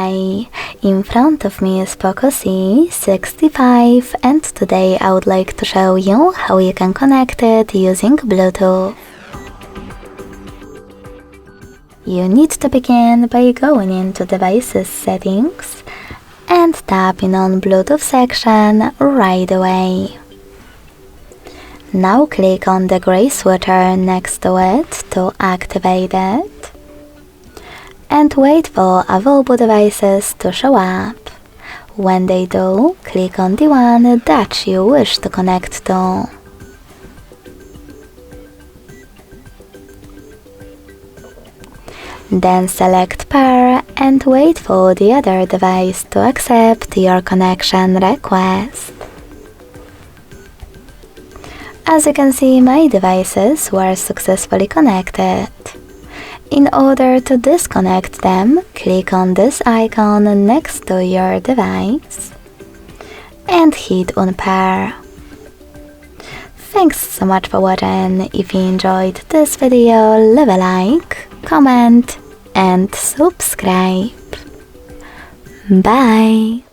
Hi, in front of me is Poco C65 and today I would like to show you how you can connect it using Bluetooth. You need to begin by going into Devices Settings and tapping on Bluetooth section right away. Now click on the gray sweater next to it to activate it. And wait for available devices to show up. When they do, click on the one that you wish to connect to. Then select pair and wait for the other device to accept your connection request. As you can see, my devices were successfully connected. In order to disconnect them, click on this icon next to your device and hit unpair. Thanks so much for watching. If you enjoyed this video, leave a like, comment and subscribe. Bye!